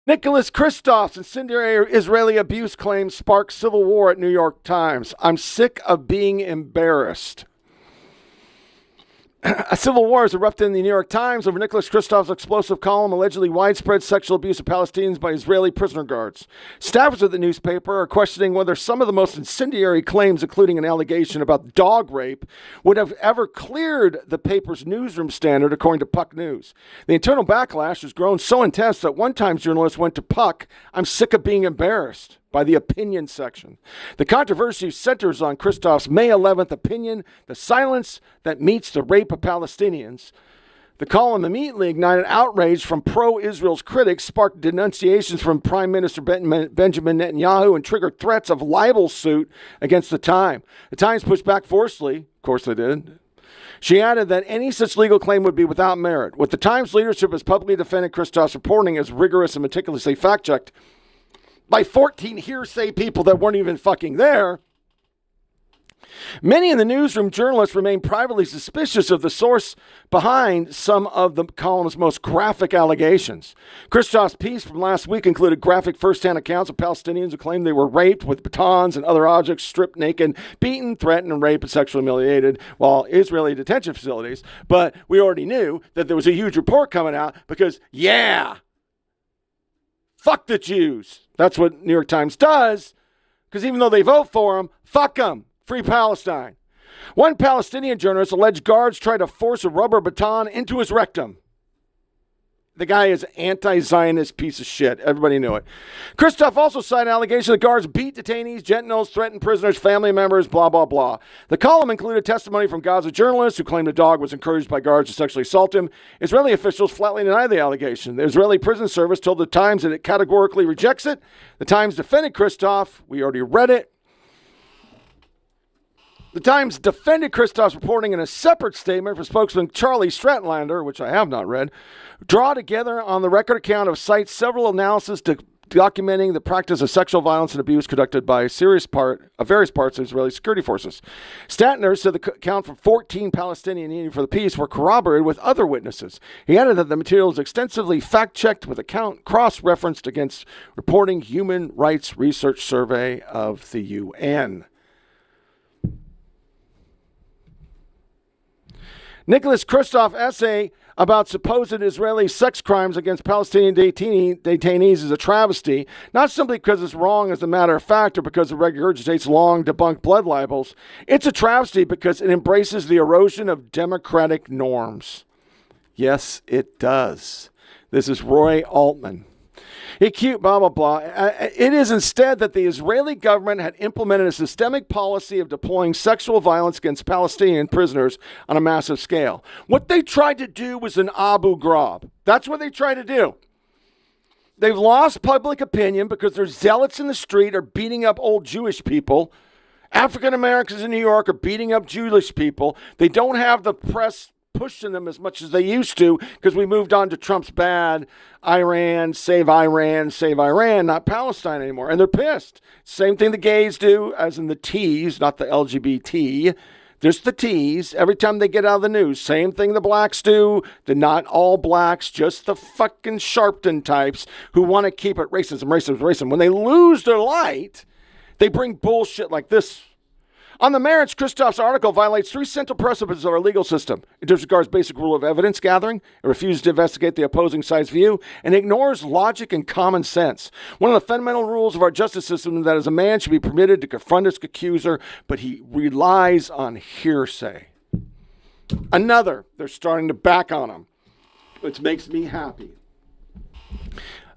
Nicholas Kristoff's incendiary Israeli abuse claims spark civil war at New York Times. I'm sick of being embarrassed. A civil war has erupted in the New York Times over Nicholas Kristoff's explosive column, allegedly widespread sexual abuse of Palestinians by Israeli prisoner guards. Staffers of the newspaper are questioning whether some of the most incendiary claims, including an allegation about dog rape, would have ever cleared the paper's newsroom standard, according to Puck News. The internal backlash has grown so intense that one Times journalist went to Puck, "I'm sick of being embarrassed," by the opinion section. The controversy centers on Kristoff's May 11th opinion, "The silence that meets the rape of Palestinians." The column immediately ignited outrage from pro-Israel's critics, sparked denunciations from Prime Minister Benjamin Netanyahu, and triggered threats of libel suit against the Times. The Times pushed back forcefully. Of course they did. She added that any such legal claim would be without merit. With the Times leadership has publicly defended Kristoff's reporting as rigorous and meticulously fact-checked by 14 hearsay people that weren't even fucking there. Many in the newsroom journalists remain privately suspicious of the source behind some of the column's most graphic allegations. Kristoff's piece from last week included graphic first-hand accounts of Palestinians who claimed they were raped with batons and other objects, stripped naked, beaten, threatened, and raped and sexually humiliated while Israeli detention facilities. But we already knew that there was a huge report coming out because, fuck the Jews. That's what New York Times does, because even though they vote for them, fuck them. Free Palestine. One Palestinian journalist alleged guards tried to force a rubber baton into his rectum. The guy is an anti-Zionist piece of shit. Everybody knew it. Kristoff also cited allegations that guards beat detainees, genitals, threatened prisoners, family members, blah, blah, blah. The column included testimony from Gaza journalists who claimed the dog was encouraged by guards to sexually assault him. Israeli officials flatly denied the allegation. The Israeli prison service told the Times that it categorically rejects it. The Times defended Kristoff. We already read it. The Times defended Kristoff's reporting in a separate statement for spokesman Charlie Stratlander, which I have not read, draw together on the record account of cites several analyses documenting the practice of sexual violence and abuse conducted by various parts of Israeli security forces. Statner said the account from 14 Palestinian Union for the Peace were corroborated with other witnesses. He added that the material is extensively fact-checked with account cross-referenced against reporting Human Rights Research Survey of the UN. Nicholas Kristoff essay about supposed Israeli sex crimes against Palestinian detainees is a travesty, not simply because it's wrong as a matter of fact or because it regurgitates long debunked blood libels. It's a travesty because it embraces the erosion of democratic norms. Yes, it does. This is Roy Altman. Blah, blah, blah. It is instead that the Israeli government had implemented a systemic policy of deploying sexual violence against Palestinian prisoners on a massive scale. What they tried to do was an Abu Ghraib. That's what they tried to do. They've lost public opinion because their zealots in the street are beating up old Jewish people. African Americans in New York are beating up Jewish people. They don't have the press pushing them as much as they used to because we moved on to Trump's bad Iran, save Iran, not Palestine anymore. And they're pissed. Same thing the gays do, as in the T's, not the LGBT. Just the T's. Every time they get out of the news. Same thing the blacks do. They're not all blacks, just the fucking Sharpton types who want to keep it racism. When they lose their light, they bring bullshit like this. On the merits, Kristoff's article violates three central principles of our legal system. It disregards basic rule of evidence gathering, it refuses to investigate the opposing side's view, and ignores logic and common sense. One of the fundamental rules of our justice system is that as a man should be permitted to confront his accuser, but he relies on hearsay. They're starting to back on him, which makes me happy.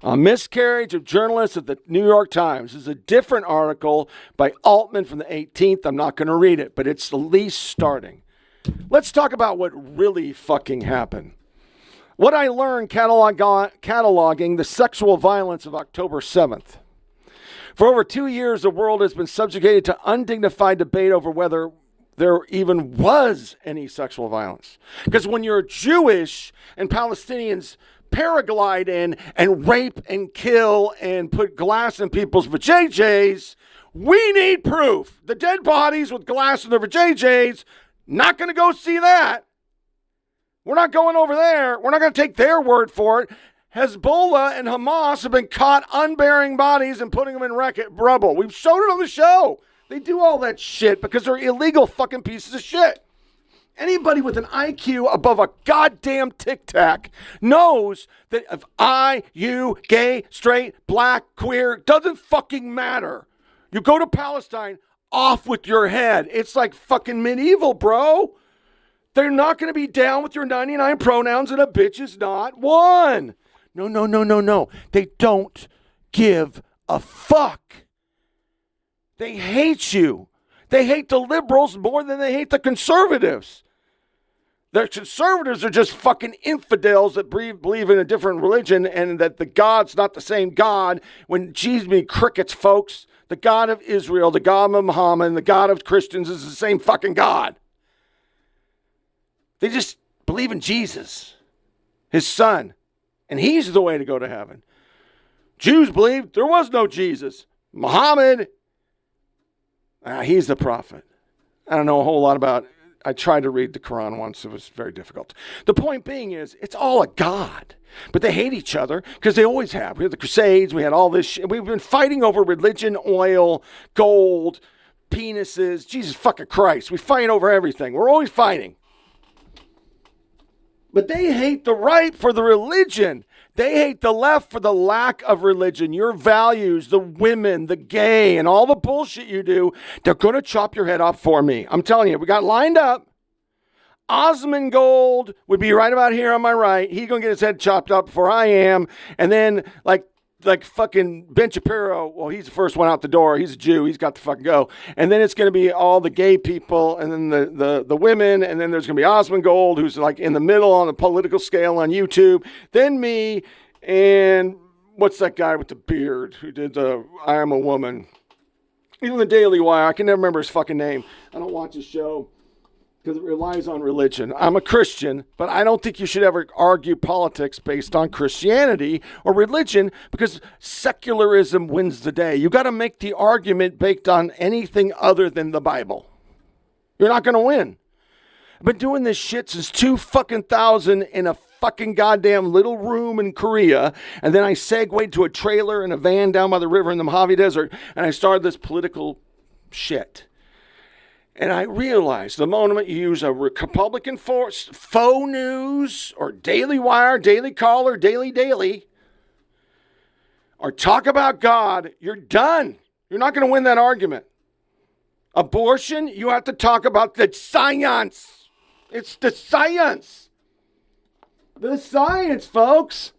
A miscarriage of journalists at the New York Times. This is a different article by Altman from the 18th. I'm not going to read it, but it's at least starting. Let's talk about what really fucking happened. What I learned cataloging the sexual violence of October 7th. For over 2 years, the world has been subjugated to undignified debate over whether there even was any sexual violence. Because when you're Jewish and Palestinians paraglide in and rape and kill and put glass in people's vajayjays, we need proof. The dead bodies with glass in their vajayjays, not going to go see that. We're not going over there. We're not going to take their word for it. Hezbollah and Hamas have been caught unburying bodies and putting them in rubble. We've shown it on the show. They do all that shit because they're illegal fucking pieces of shit. Anybody with an IQ above a goddamn Tic Tac knows that if I, you, gay, straight, black, queer, doesn't fucking matter. You go to Palestine, off with your head. It's like fucking medieval, bro. They're not going to be down with your 99 pronouns and a bitch is not one. No. They don't give a fuck. They hate you. They hate the liberals more than they hate the conservatives. The conservatives are just fucking infidels that believe in a different religion and that the God's not the same God. When Jesus means crickets, folks. The God of Israel, the God of Muhammad, and the God of Christians is the same fucking God. They just believe in Jesus, his son, and he's the way to go to heaven. Jews believe there was no Jesus. Muhammad, he's the prophet. I don't know a whole lot about it. I tried to read the Quran once. It was very difficult. The point being is, it's all a god. But they hate each other because they always have. We had the Crusades. We had all this shit. We've been fighting over religion, oil, gold, penises. Jesus fucking Christ. We fight over everything. We're always fighting. But they hate the right for the religion. They hate the left for the lack of religion. Your values, the women, the gay, and all the bullshit you do, they're going to chop your head off for me. I'm telling you, we got lined up. Osmongold would be right about here on my right. He's going to get his head chopped up before I am. And then, like fucking Ben Shapiro, well, he's the first one out the door. He's a Jew. He's got to fucking go. And then it's going to be all the gay people and then the women. And then there's going to be Osmongold, who's like in the middle on the political scale on YouTube. Then me and what's that guy with the beard who did the I Am a Woman? Even the Daily Wire. I can never remember his fucking name. I don't watch his show because it relies on religion. I'm a Christian, but I don't think you should ever argue politics based on Christianity or religion because secularism wins the day. You got to make the argument based on anything other than the Bible. You're not going to win. I've been doing this shit since 2000 in a fucking goddamn little room in Korea, and then I segued to a trailer and a van down by the river in the Mojave Desert, and I started this political shit. And I realized the moment you use a Republican faux news or Daily Wire, Daily Caller, Daily, or talk about God, you're done. You're not going to win that argument. Abortion, you have to talk about the science. It's the science. The science, folks.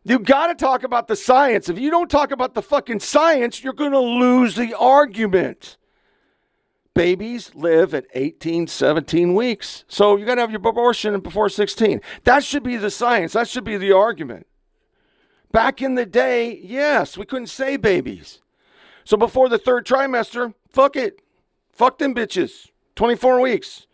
You got to talk about the science. If you don't talk about the fucking science, you're going to lose the argument. Babies live at 18, 17 weeks. So you got to have your abortion before 16. That should be the science. That should be the argument. Back in the day, yes, we couldn't say babies. So before the third trimester, fuck it. Fuck them bitches. 24 weeks.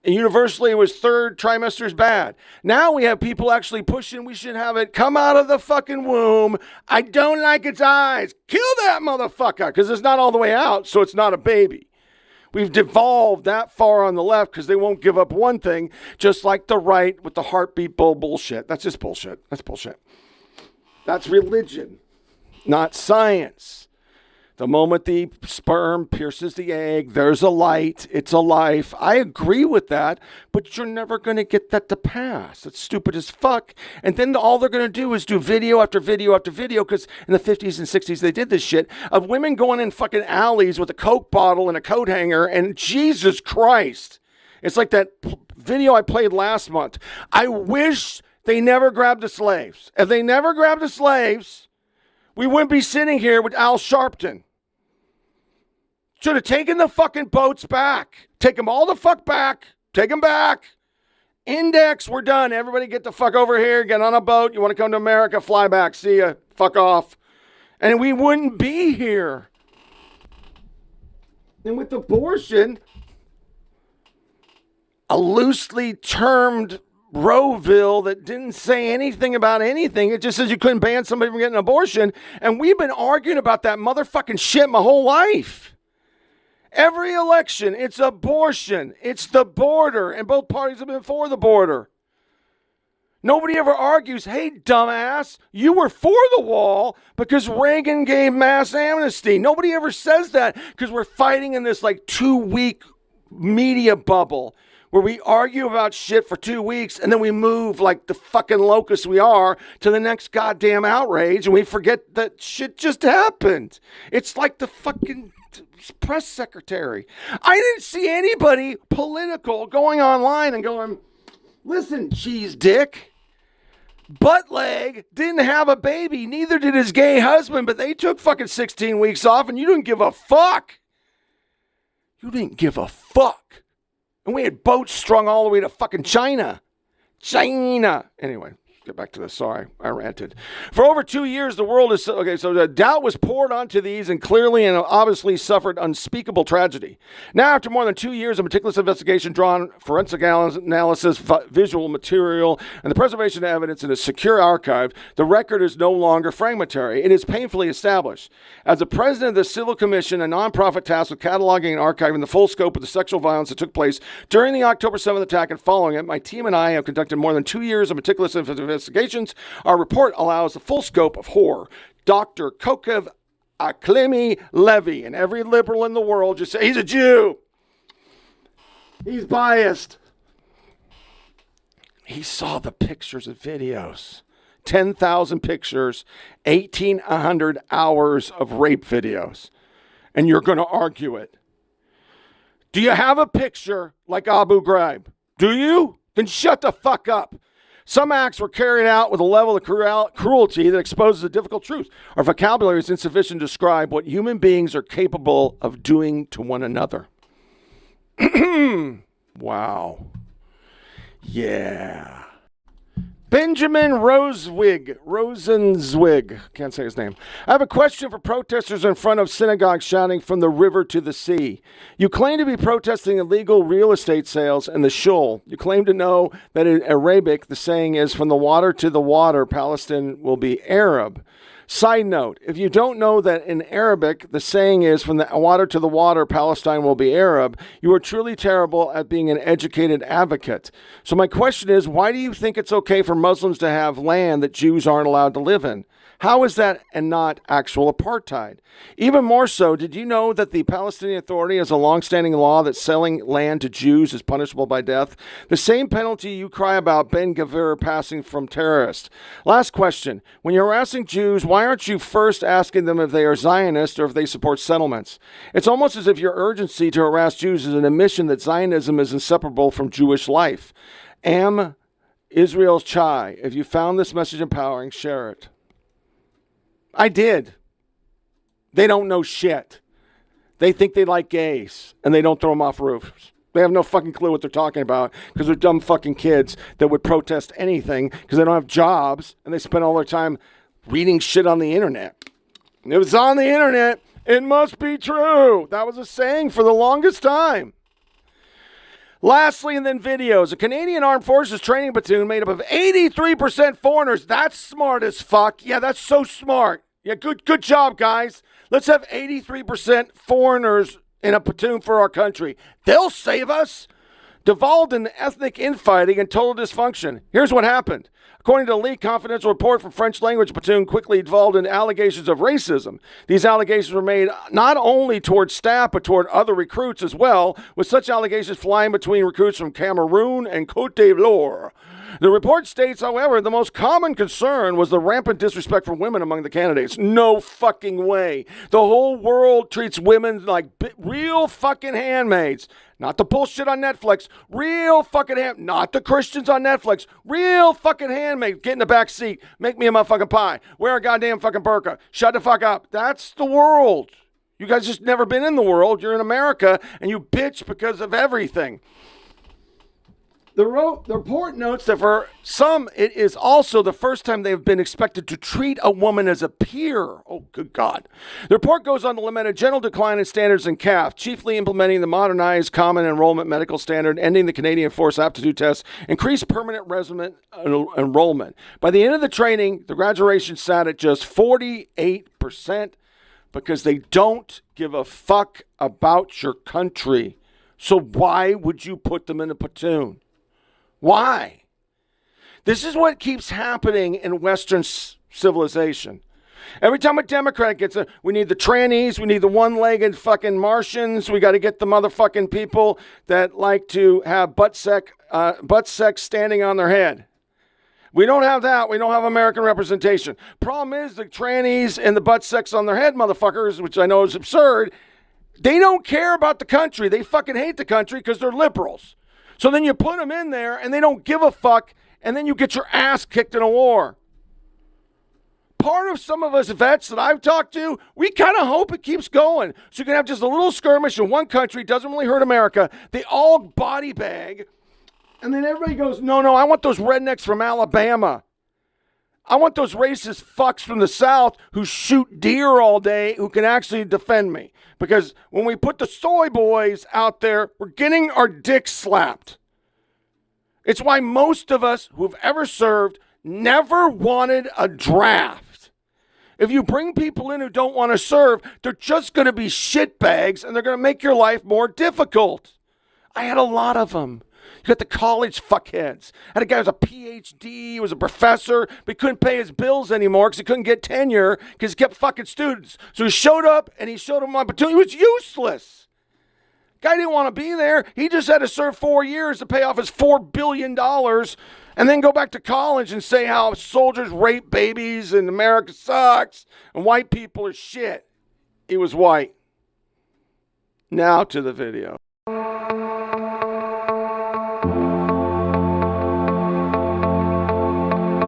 And universally, it was third trimester is bad. Now we have people actually pushing, we should have it come out of the fucking womb. I don't like its eyes. Kill that motherfucker, because it's not all the way out, so it's not a baby. We've devolved that far on the left because they won't give up one thing, just like the right with the heartbeat bullshit. That's just bullshit. That's bullshit. That's religion, not science. The moment the sperm pierces the egg, there's a light. It's a life. I agree with that, but you're never going to get that to pass. It's stupid as fuck. And then all they're going to do is do video after video after video, because in the 50s and 60s they did this shit, of women going in fucking alleys with a Coke bottle and a coat hanger, and Jesus Christ. It's like that video I played last month. I wish they never grabbed the slaves. If they never grabbed the slaves, we wouldn't be sitting here with Al Sharpton. Should have taken the fucking boats back. Take them all the fuck back. Take them back. Index, we're done. Everybody get the fuck over here. Get on a boat. You want to come to America? Fly back. See ya. Fuck off. And we wouldn't be here. And with abortion, a loosely termed Rowville that didn't say anything about anything. It just says you couldn't ban somebody from getting an abortion. And we've been arguing about that motherfucking shit my whole life. Every election, it's abortion. It's the border. And both parties have been for the border. Nobody ever argues, hey, dumbass, you were for the wall because Reagan gave mass amnesty. Nobody ever says that because we're fighting in this like 2-week media bubble where we argue about shit for 2 weeks and then we move like the fucking locusts we are to the next goddamn outrage and we forget that shit just happened. It's like the fucking press secretary. I didn't see anybody political going online and going, listen, cheese dick, butt leg didn't have a baby. Neither did his gay husband, but they took fucking 16 weeks off and you didn't give a fuck. You didn't give a fuck. And we had boats strung all the way to fucking China. Anyway. Get back to this. Sorry, I ranted. For over 2 years, the world is... Okay, so the doubt was poured onto these and clearly and obviously suffered unspeakable tragedy. Now, after more than 2 years of meticulous investigation, drawn forensic analysis, visual material, and the preservation of evidence in a secure archive, the record is no longer fragmentary. It is painfully established. As the president of the Civil Commission, a nonprofit tasked with cataloging and archiving the full scope of the sexual violence that took place during the October 7th attack and following it, my team and I have conducted more than 2 years of meticulous investigations. Our report allows the full scope of horror. Dr. Kokev Aklimi Levy, and every liberal in the world just say he's a Jew. He's biased. He saw the pictures and videos. 10,000 pictures, 1,800 hours of rape videos. And you're going to argue it. Do you have a picture like Abu Ghraib? Do you? Then shut the fuck up. Some acts were carried out with a level of cruelty that exposes a difficult truth. Our vocabulary is insufficient to describe what human beings are capable of doing to one another. Wow. Yeah. Benjamin Rosenzweig, can't say his name. I have a question for protesters in front of synagogues shouting from the river to the sea. You claim to be protesting illegal real estate sales in the shul. You claim to know that in Arabic, the saying is from the water to the water, Palestine will be Arab. Side note, if you don't know that in Arabic, the saying is from the water to the water, Palestine will be Arab, you are truly terrible at being an educated advocate. So my question is, why do you think it's okay for Muslims to have land that Jews aren't allowed to live in? How is that and not actual apartheid? Even more so, did you know that the Palestinian Authority has a long-standing law that selling land to Jews is punishable by death? The same penalty you cry about Ben Gvir passing from terrorists. Last question. When you're harassing Jews, why aren't you first asking them if they are Zionists or if they support settlements? It's almost as if your urgency to harass Jews is an admission that Zionism is inseparable from Jewish life. Am Israel's Chai. If you found this message empowering, share it. I did. They don't know shit. They think they like gays, and they don't throw them off roofs. They have no fucking clue what they're talking about because they're dumb fucking kids that would protest anything because they don't have jobs, and they spend all their time reading shit on the internet. And if it's on the internet, it must be true. That was a saying for the longest time. Lastly, and then videos. A Canadian Armed Forces training platoon made up of 83% foreigners. That's smart as fuck. Yeah, that's so smart. Yeah, good job, guys. Let's have 83% foreigners in a platoon for our country. They'll save us. Devolved in ethnic infighting and total dysfunction. Here's what happened. According to a leaked confidential report from French language platoon, quickly devolved into allegations of racism. These allegations were made not only toward staff, but toward other recruits as well, with such allegations flying between recruits from Cameroon and Côte d'Ivoire. The report states, however, the most common concern was the rampant disrespect for women among the candidates. No fucking way. The whole world treats women like real fucking handmaids. Not the bullshit on Netflix. Real fucking not the Christians on Netflix. Real fucking handmaids. Get in the back seat. Make me a motherfucking pie. Wear a goddamn fucking burqa. Shut the fuck up. That's the world. You guys just never been in the world. You're in America and you bitch because of everything. The report notes that for some, it is also the first time they've been expected to treat a woman as a peer. Oh, good God. The report goes on to lament a general decline in standards in CAF, chiefly implementing the modernized Common Enrollment Medical Standard, ending the Canadian Force Aptitude Test, increased permanent resident enrollment. By the end of the training, the graduation sat at just 48% because they don't give a fuck about your country. So why would you put them in a platoon? Why? This is what keeps happening in Western civilization. Every time a Democrat gets we need the trannies, we need the one-legged fucking Martians, we got to get the motherfucking people that like to have butt sex standing on their head. We don't have that. We don't have American representation. Problem is the trannies and the butt sex on their head motherfuckers, which I know is absurd, they don't care about the country. They fucking hate the country because they're liberals. So then you put them in there and they don't give a fuck, and then you get your ass kicked in a war. Part of some of us vets that I've talked to, we kind of hope it keeps going. So you can have just a little skirmish in one country, doesn't really hurt America. They all body bag, and then everybody goes, no, I want those rednecks from Alabama. I want those racist fucks from the South who shoot deer all day who can actually defend me. Because when we put the soy boys out there, we're getting our dicks slapped. It's why most of us who've ever served never wanted a draft. If you bring people in who don't want to serve, they're just going to be shitbags and they're going to make your life more difficult. I had a lot of them. You got the college fuckheads. I had a guy who was a PhD, he was a professor, but he couldn't pay his bills anymore because he couldn't get tenure because he kept fucking students. So he showed up and he showed them my platoon. He was useless. Guy didn't want to be there. He just had to serve 4 years to pay off his $4 billion and then go back to college and say how soldiers rape babies and America sucks and white people are shit. He was white. Now to the video.